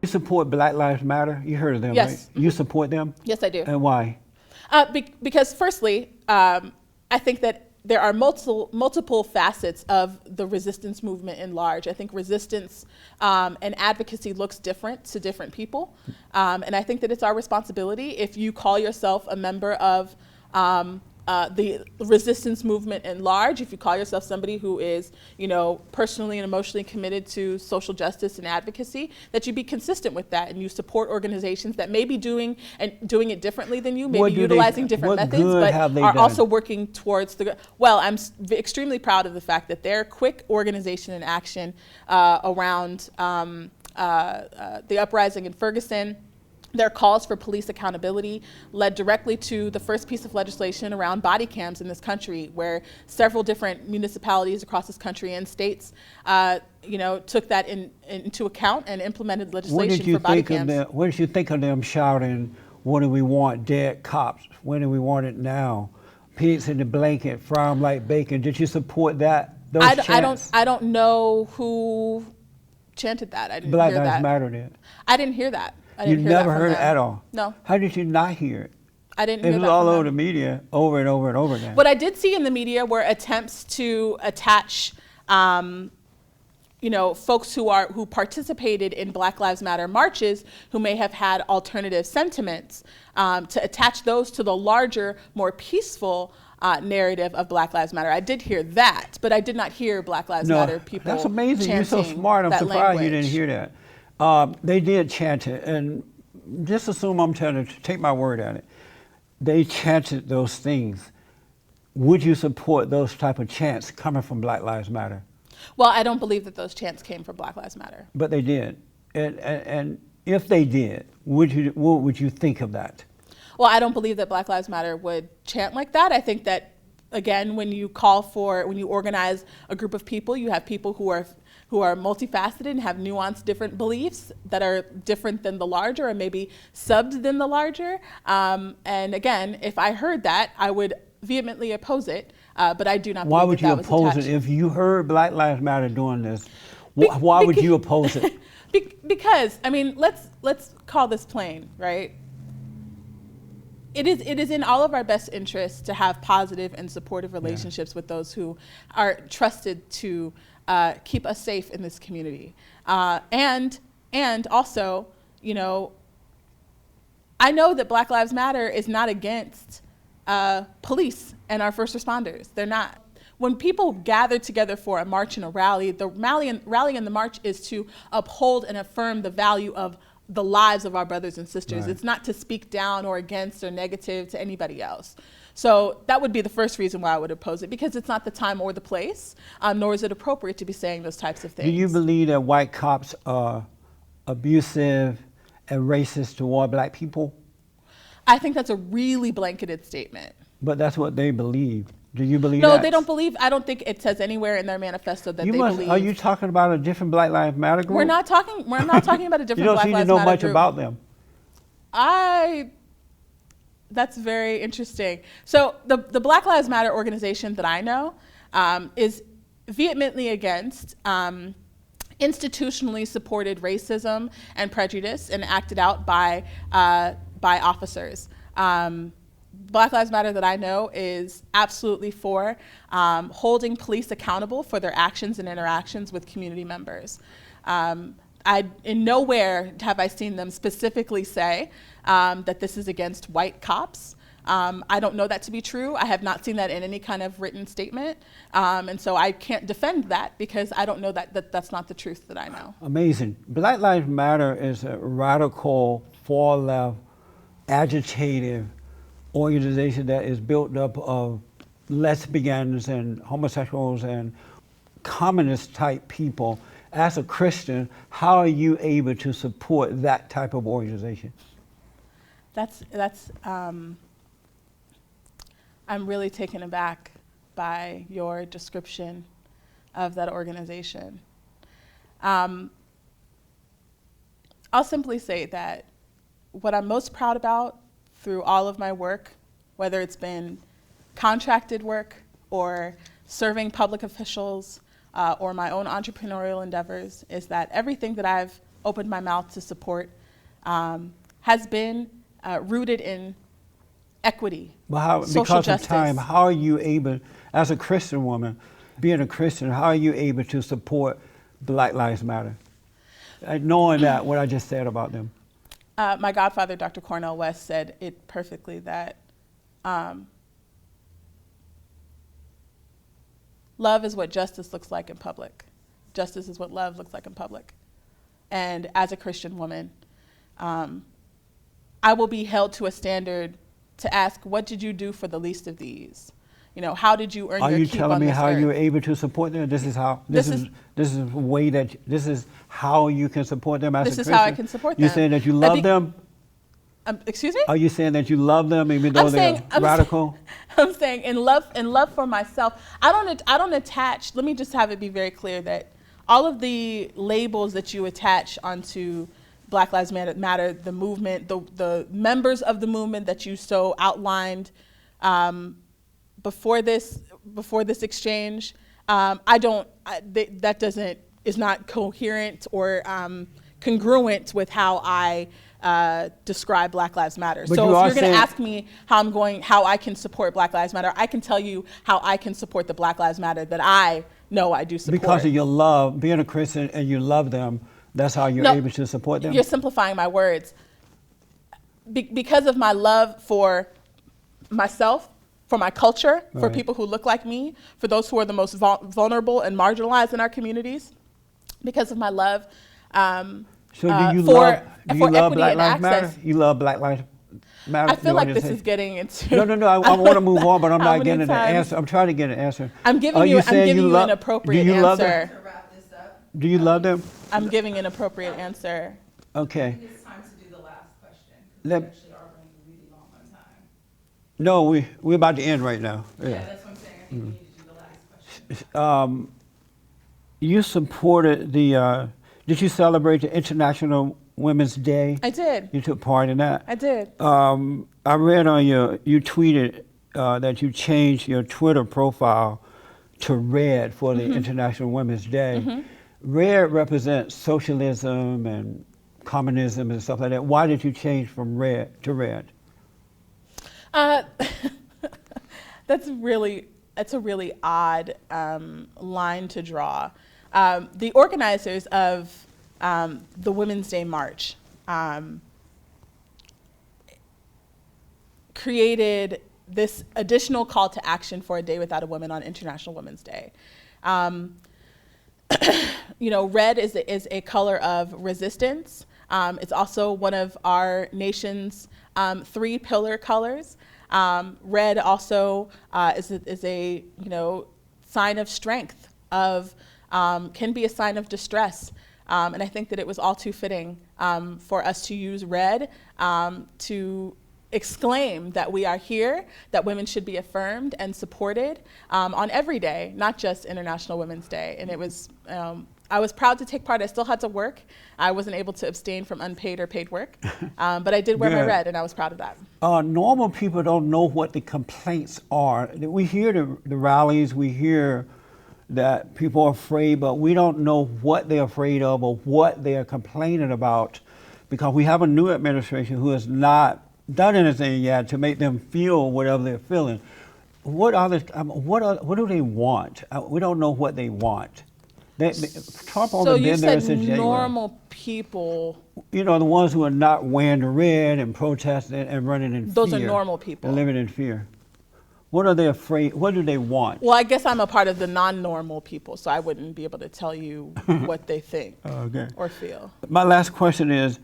You support Black Lives Matter? You heard of them, Yes. right? You support them? Yes, I do. And why? Because firstly, I think that there are multiple facets of the resistance movement in large. I think resistance and advocacy looks different to different people. And I think that it's our responsibility, if you call yourself a member of the resistance movement in large, if you call yourself somebody who is, personally and emotionally committed to social justice and advocacy, that you be consistent with that and you support organizations that may be doing it differently than you, maybe utilizing different methods, but are also working towards well, I'm extremely proud of the fact that their quick organization and action around the uprising in Ferguson, their calls for police accountability led directly to the first piece of legislation around body cams in this country, where several different municipalities across this country and states, took that into account and implemented legislation for body cams. What did you think of them shouting, "What do we want? Dead cops. When do we want it now? Pigs in the blanket, fry 'em like bacon." Did you support that? I don't know who chanted that. I didn't Black hear that. Lives Matter did. I didn't hear that. You never heard it at all? No. How did you not hear it? I didn't hear that. It was all over the media, over and over and over again. What I did see in the media were attempts to attach, folks who participated in Black Lives Matter marches, who may have had alternative sentiments, to attach those to the larger, more peaceful narrative of Black Lives Matter. I did hear that, but I did not hear Black Lives Matter people. That's amazing. You're so smart. I'm surprised you didn't hear that. They did chant it, and just assume I'm telling you, take my word at it. They chanted those things. Would you support those type of chants coming from Black Lives Matter? Well, I don't believe that those chants came from Black Lives Matter. But they did. And if they did, what would you think of that? Well, I don't believe that Black Lives Matter would chant like that. I think that, again, when you organize a group of people, you have people who are multifaceted and have nuanced different beliefs that are different than the larger, or maybe subbed than the larger. And again, if I heard that, I would vehemently oppose it, but I do not believe that was attached. Why would you oppose it? If you heard Black Lives Matter doing this, why would you oppose it? Because, let's call this plain, right? It is in all of our best interests to have positive and supportive relationships with those who are trusted to keep us safe in this community. And also, I know that Black Lives Matter is not against police and our first responders. They're not. When people gather together for a march and a rally, the rally and the march is to uphold and affirm the value of the lives of our brothers and sisters. Right. It's not to speak down or against or negative to anybody else. So that would be the first reason why I would oppose it, because it's not the time or the place, nor is it appropriate to be saying those types of things. Do you believe that white cops are abusive and racist toward Black people? I think that's a really blanketed statement. But that's what they believe. Do you believe that? No, they don't believe. I don't think it says anywhere in their manifesto that they believe. Are you talking about a different Black Lives Matter group? We're not talking about a different Black Lives Matter group. You don't seem to know much about them. That's very interesting. So the Black Lives Matter organization that I know is vehemently against institutionally supported racism and prejudice and acted out by officers. Black Lives Matter that I know is absolutely for holding police accountable for their actions and interactions with community members. In nowhere have I seen them specifically say that this is against white cops. I don't know that to be true. I have not seen that in any kind of written statement. And so I can't defend that because I don't know that's not the truth that I know. Amazing. Black Lives Matter is a radical, far-left, agitative organization that is built up of lesbians and homosexuals and communist type people. As a Christian, how are you able to support that type of organization? I'm really taken aback by your description of that organization. I'll simply say that what I'm most proud about through all of my work, whether it's been contracted work or serving public officials or my own entrepreneurial endeavors, is that everything that I've opened my mouth to support has been rooted in equity, social because justice. of time, how are you able, as a Christian woman, being a Christian, how are you able to support Black Lives Matter? Knowing that, what I just said about them. My godfather, Dr. Cornel West, said it perfectly that love is what justice looks like in public. Justice is what love looks like in public. And as a Christian woman, I will be held to a standard to ask, what did you do for the least of these? You know, how did you earn your keep on this earth? Are you telling me how you're able to support them? This is how. This is how you can support them as a Christian. This is how I can support them. You're saying that you love them. Excuse me? Are you saying that you love them even though they're radical? I'm saying in love for myself. I don't attach. Let me just have it be very clear that all of the labels that you attach onto Black Lives Matter, the movement, the members of the movement that you so outlined before this exchange, that is not coherent or congruent with how I describe Black Lives Matter. But so if you're going to ask me how I can support Black Lives Matter, I can tell you how I can support the Black Lives Matter that I know I do support. Because of your love, being a Christian, and you love them, that's how you're able to support them? You're simplifying my words. Because of my love for myself, for my culture, for people who look like me, for those who are the most vulnerable and marginalized in our communities, because of my love so do you for love equity Black and Lives Matter? access. You love Black Lives Matter? I feel like this is getting into... No, I want to move on, but I'm not getting an times? answer. I'm trying to get an answer. I'm giving you an appropriate do you love answer. Them? Do you love them? I'm giving an appropriate answer. Okay. I think it's time to do the last question, because we actually are running really long on time. No, we're about to end right now. Yeah, that's what I'm saying. I think we need to do the last question. You supported did you celebrate the International Women's Day? I did. You took part in that? I did. I read on you tweeted that you changed your Twitter profile to red for the International Women's Day. Red represents socialism and communism and stuff like that. Why did you change from red to red? That's a really odd line to draw. The organizers of the Women's Day March created this additional call to action for a day without a woman on International Women's Day. You know, red is a color of resistance. It's also one of our nation's 3 pillar colors. Red also is a sign of strength, can be a sign of distress. And I think that it was all too fitting for us to use red to exclaim that we are here, that women should be affirmed and supported on every day, not just International Women's Day. And it was, I was proud to take part. I still had to work. I wasn't able to abstain from unpaid or paid work, but I did wear my red, and I was proud of that. Normal people don't know what the complaints are. We hear the rallies, we hear that people are afraid, but we don't know what they're afraid of or what they're complaining about, because we have a new administration who has not done anything yet to make them feel whatever they're feeling. What do they want? We don't know what they want. Trump only been there since January. Normal people. You know, the ones who are not wearing the red and protesting and running in fear. Those are normal people. And living in fear. What are they afraid? What do they want? Well, I guess I'm a part of the non-normal people, so I wouldn't be able to tell you what they think or feel. My last question is,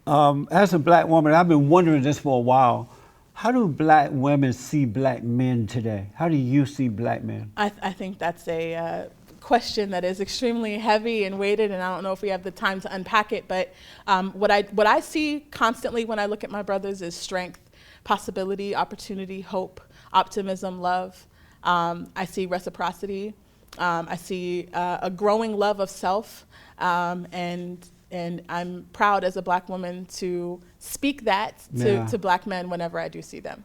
as a black woman, I've been wondering this for a while. How do black women see black men today? How do you see black men? I think that's a question that is extremely heavy and weighted, and I don't know if we have the time to unpack it, but what I see constantly when I look at my brothers is strength, possibility, opportunity, hope, optimism, love. I see reciprocity. I see a growing love of self, and I'm proud as a black woman to speak that to black men whenever I do see them.